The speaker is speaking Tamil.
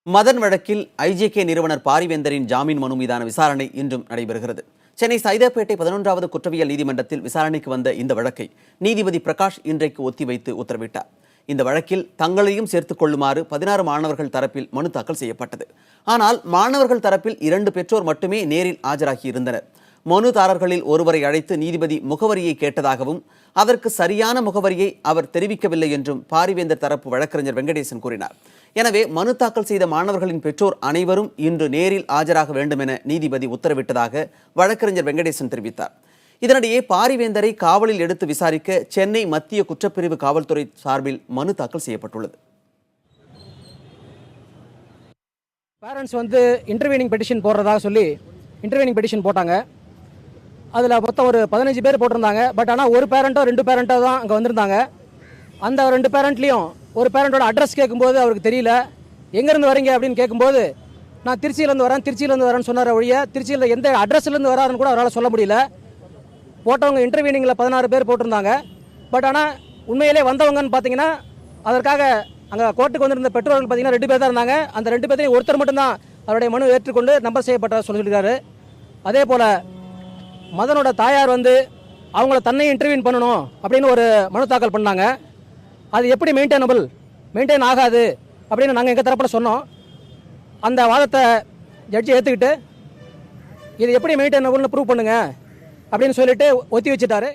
மதன் வழக்கில் ஐஜேகே நிறுவனர் பாரிவேந்தரின் ஜாமீன் மனு மீதான விசாரணை இன்றும் நடைபெறுகிறது. சென்னை சைதாப்பேட்டை 11வது குற்றவியல் நீதிமன்றத்தில் விசாரணைக்கு வந்த இந்த வழக்கை நீதிபதி பிரகாஷ் இன்றைக்கு ஒத்திவைத்து உத்தரவிட்டார். இந்த வழக்கில் தங்களையும் சேர்த்துக் கொள்ளுமாறு 16 மாணவர்கள் தரப்பில் மனு தாக்கல் செய்யப்பட்டது. ஆனால் மாணவர்கள் தரப்பில் 2 பெற்றோர் மட்டுமே நேரில் ஆஜராகியிருந்தனர். மனுதாரர்களில் ஒருவரை அழைத்து நீதிபதி முகவரியை கேட்டதாகவும் அதற்கு சரியான முகவரியை அவர் தெரிவிக்கவில்லை என்றும் பாரிவேந்தர் தரப்பு வழக்கறிஞர் வெங்கடேசன் கூறினார். எனவே மனு தாக்கல் செய்த மாணவர்களின் பெற்றோர் அனைவரும் இன்று நேரில் ஆஜராக வேண்டும் என நீதிபதி உத்தரவிட்டதாக வழக்கறிஞர் வெங்கடேசன் தெரிவித்தார். இதனிடையே பாரிவேந்தரை காவலில் எடுத்து விசாரிக்க சென்னை மத்திய குற்றப்பிரிவு காவல்துறை சார்பில் மனு தாக்கல் செய்யப்பட்டுள்ளது. பேரண்ட்ஸ் இன்டர்வீனிங் பெட்டிஷன் போடுறதாக சொல்லி இன்டர்வீனிங் பெட்டிஷன் போட்டாங்க. அதில் மொத்தம் ஒரு 15 பேர் போட்டிருந்தாங்க. பட் ஆனால் ஒரு பேரண்ட்டோ 2 பேரண்ட்டோ தான் அங்கே வந்திருந்தாங்க. அந்த 2 பேரண்ட்லேயும் ஒரு பேரண்ட்டோட அட்ரஸ் கேட்கும்போது அவருக்கு தெரியல. எங்கேருந்து வரீங்க அப்படின்னு கேட்கும்போது நான் திருச்சியிலேருந்து வரேன்னு சொன்னார். ஒழிய திருச்சியில் எந்த அட்ரஸ்லேருந்து வராருன்னு கூட அவரால் சொல்ல முடியல. போட்டவங்க இன்டர்வீனிங்கில் 16 பேர் போட்டிருந்தாங்க. பட் ஆனால் உண்மையிலே வந்தவங்கன்னு பார்த்தீங்கன்னா அதற்காக அங்கே கோர்ட்டுக்கு வந்திருந்த பெற்றோர்கள் பார்த்தீங்கன்னா 2 பேர் தான் இருந்தாங்க. அந்த 2 பேர்த்தையும் ஒருத்தர் மட்டும்தான் அவருடைய மனு ஏற்றுக்கொண்டு நம்பர் செய்யப்பட்ட சொல்லியிருக்காரு. அதே போல் மதனோட தாயார் அவங்கள தன்னை இன்டர்வியூன் பண்ணணும் அப்படின்னு ஒரு மனு தாக்கல் பண்ணாங்க. அது எப்படி மெயின்டைன் ஆகாது அப்படின்னு நாங்கள் எங்கள் தரப்பில் சொன்னோம். அந்த வாதத்தை ஜட்ஜி ஏற்றுக்கிட்டு இது எப்படி மெயின்டைனபிள்னு ப்ரூவ் பண்ணுங்க அப்படின்னு சொல்லிட்டு ஒத்தி வச்சுட்டாரு.